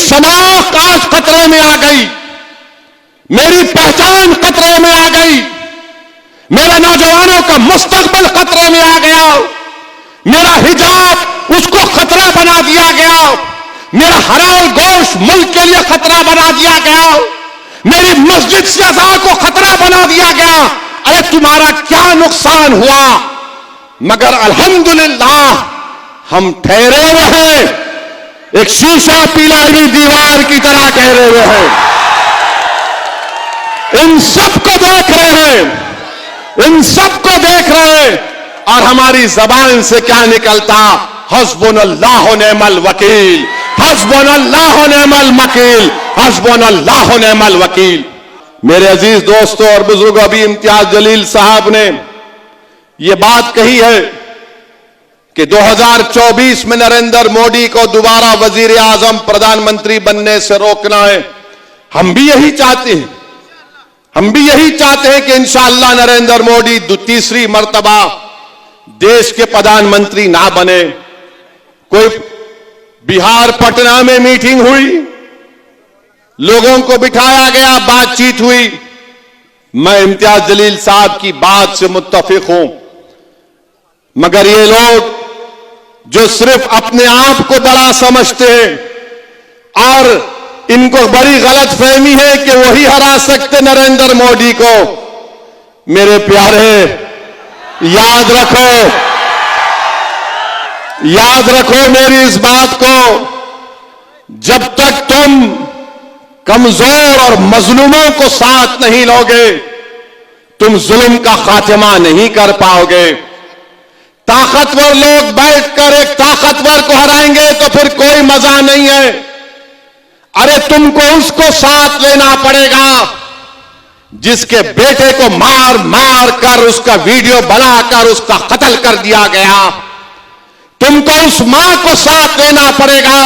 शनाख्त आज खतरे में आ गई, मेरी पहचान खतरे में आ गई, मेरे नौजवानों का मुस्तकबिल खतरे में आ गया, मेरा हिजाब उसको खतरा बना दिया गया, मेरा हलाल गोश्त मुल्क के लिए खतरा बना दिया गया, मेरी मस्जिद से अज़ान को खतरा बना दिया गया। अरे तुम्हारा क्या नुकसान हुआ? मगर अल्हम्दुलिल्लाह हम ठहरे हुए हैं, एक शीशा पिला हुई दीवार की तरह ठहरे हुए हैं, इन सबको देख रहे हैं, इन सबको देख रहे हैं। और हमारी जबान से क्या निकलता? हस्बुनल्लाह व निअमल वकील, हस्बुनल्लाह व निअमल वकील, हस्बुनल्लाह व निअमल वकील। मेरे अजीज दोस्तों और बुजुर्गों, अभी इम्तियाज जलील साहब ने यह बात कही है कि 2024 में नरेंद्र मोदी को दोबारा वजीर आजम प्रधानमंत्री बनने से रोकना है। हम भी यही चाहते हैं, हम भी यही चाहते हैं कि इंशाअल्लाह नरेंद्र मोदी तीसरी मर्तबा देश के प्रधानमंत्री ना बने। कोई बिहार पटना में मीटिंग हुई, लोगों को बिठाया गया, बातचीत हुई। मैं इम्तियाज जलील साहब की बात से मुत्तफिक हूं, मगर ये लोग जो सिर्फ अपने आप को बड़ा समझते हैं और इनको बड़ी गलत फहमी है कि वही हरा सकते नरेंद्र मोदी को। मेरे प्यारे, याद रखो मेरी इस बात को, जब तक तुम कमजोर और मजलूमों को साथ नहीं लोगे, तुम जुल्म का खात्मा नहीं कर पाओगे। ताकतवर लोग बैठकर एक ताकतवर को हराएंगे तो फिर कोई मजा नहीं है। अरे तुमको उसको साथ लेना पड़ेगा जिसके बेटे को मार मार कर उसका वीडियो बनाकर उसका कत्ल कर दिया गया। तुमको उस मां को साथ लेना पड़ेगा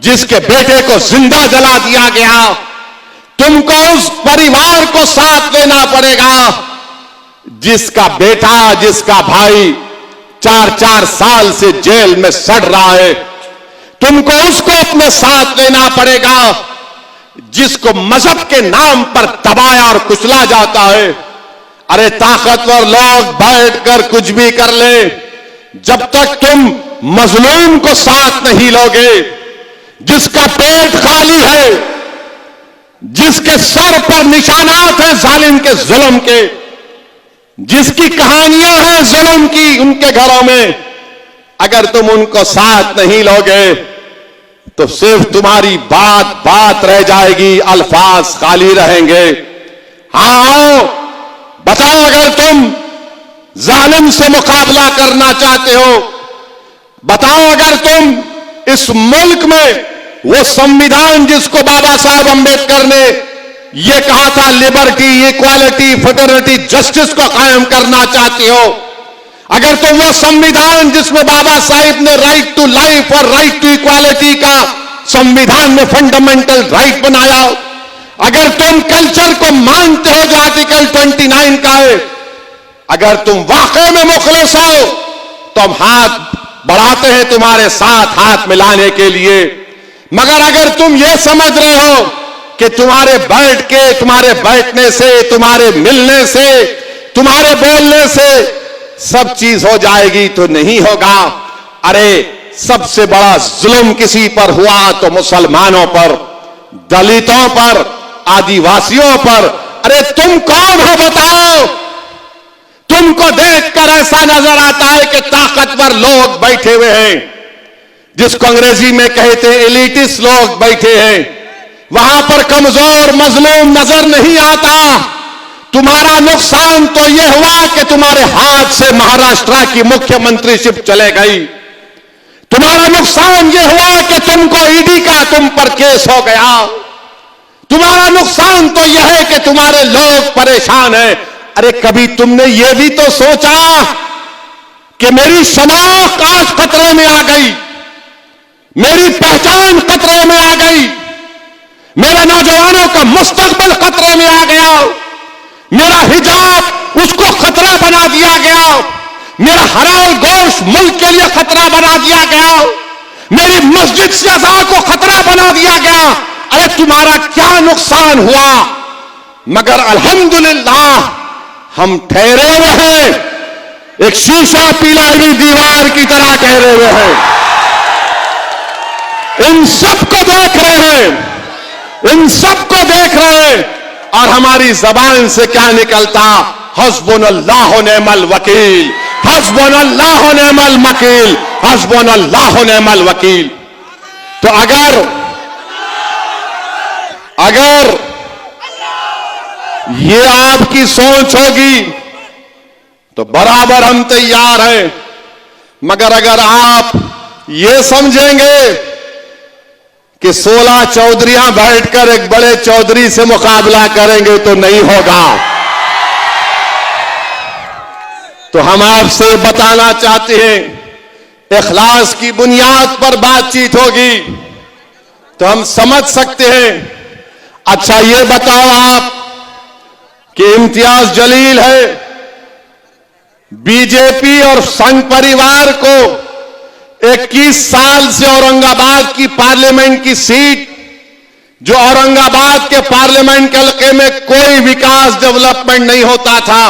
जिसके बेटे को जिंदा जला दिया गया। तुमको उस परिवार को साथ लेना पड़ेगा जिसका बेटा, जिसका भाई 4-4 साल से जेल में सड़ रहा है। तुमको उसको अपने साथ लेना पड़ेगा जिसको मजहब के नाम पर दबाया और कुचला जाता है। अरे ताकतवर लोग बैठकर कुछ भी कर ले, जब तक तुम मजलूम को साथ नहीं लोगे, जिसका पेट खाली है, जिसके सर पर निशानात हैं जालिम के जुल्म के, जिसकी कहानियां हैं जुल्म की उनके घरों में, अगर तुम उनको साथ नहीं लोगे तो सिर्फ तुम्हारी बात रह जाएगी, अल्फाज खाली रहेंगे। हाँ आओ, बताओ, अगर तुम जालिम से मुकाबला करना चाहते हो, बताओ अगर तुम इस मुल्क में वो संविधान जिसको बाबा साहब अंबेडकर ने ये कहा था लिबर्टी, इक्वालिटी, फ्रेटर्निटी, जस्टिस को कायम करना चाहते हो, अगर तुम वो संविधान जिसमें बाबा साहब ने राइट टू लाइफ और राइट टू इक्वालिटी का संविधान में फंडामेंटल राइट बनाया, अगर तुम कल्चर को मानते हो जो आर्टिकल 29 का है, अगर तुम वाकई में मुखलिस हो तो हम हाथ बढ़ाते हैं तुम्हारे साथ हाथ मिलाने के लिए। मगर अगर तुम ये समझ रहे हो कि तुम्हारे बैठने से, तुम्हारे मिलने से, तुम्हारे बोलने से सब चीज हो जाएगी, तो नहीं होगा। अरे सबसे बड़ा जुल्म किसी पर हुआ तो मुसलमानों पर, दलितों पर, आदिवासियों पर। अरे तुम कौन हो बताओ? तुमको देखकर ऐसा नजर आता है कि ताकतवर लोग बैठे हुए हैं, जिसको अंग्रेजी में कहते हैं एलिटिस्ट लोग बैठे हैं, वहां पर कमजोर मजलूम नजर नहीं आता। तुम्हारा नुकसान तो यह हुआ कि तुम्हारे हाथ से महाराष्ट्र की मुख्यमंत्रीशिप चले गई। तुम्हारा नुकसान यह हुआ कि तुमको ईडी का तुम पर केस हो गया। तुम्हारा नुकसान तो यह है कि तुम्हारे लोग परेशान हैं। अरे कभी तुमने यह भी तो सोचा कि मेरी शनाख्त आज खतरे में आ गई, मेरी पहचान खतरे में आ गई, मेरे नौजवानों का मुस्तकबिल खतरे में आ गया, मेरा हिजाब उसको खतरा बना दिया गया, मेरा हलाल गोश्त मुल्क के लिए खतरा बना दिया गया, मेरी मस्जिद से अज़ान को खतरा बना दिया गया। अरे तुम्हारा क्या नुकसान हुआ? मगर अल्हम्दुलिल्लाह हम ठहरे हुए हैं, एक शीशा पिघली दीवार की तरह ठहरे हुए हैं। इन सबको देख रहे हैं, इन सबको देख रहे हैं, और हमारी जबान से क्या निकलता? हस्बुनल्लाह व निअमल वकील, हस्बुनल्लाह व निअमल वकील, हस्बुनल्लाह व निअमल वकील। तो अगर ये आपकी सोच होगी तो बराबर हम तैयार हैं, मगर अगर आप ये समझेंगे कि 16 चौधरियां बैठकर एक बड़े चौधरी से मुकाबला करेंगे तो नहीं होगा। तो हम आपसे बताना चाहते हैं, इखलास की बुनियाद पर बातचीत होगी तो हम समझ सकते हैं। अच्छा ये बताओ आप कि इम्तियाज जलील है, बीजेपी और संघ परिवार को 21 साल से औरंगाबाद की पार्लियामेंट की सीट, जो औरंगाबाद के पार्लियामेंट के हल्के में कोई विकास डेवलपमेंट नहीं होता था,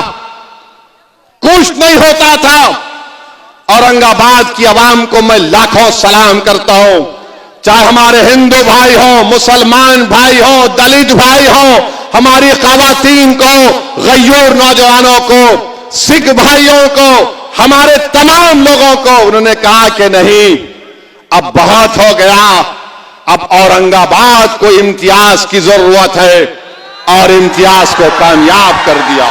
कुछ नहीं होता था। औरंगाबाद की आवाम को मैं लाखों सलाम करता हूं, चाहे हमारे हिंदू भाई हो, मुसलमान भाई हो, दलित भाई हो, हमारी खवातीन को, गय्यूर नौजवानों को, सिख भाइयों को, हमारे तमाम लोगों को उन्होंने कहा कि नहीं, अब बहुत हो गया, अब औरंगाबाद को इम्तियाज की जरूरत है, और इम्तियाज को कामयाब कर दिया।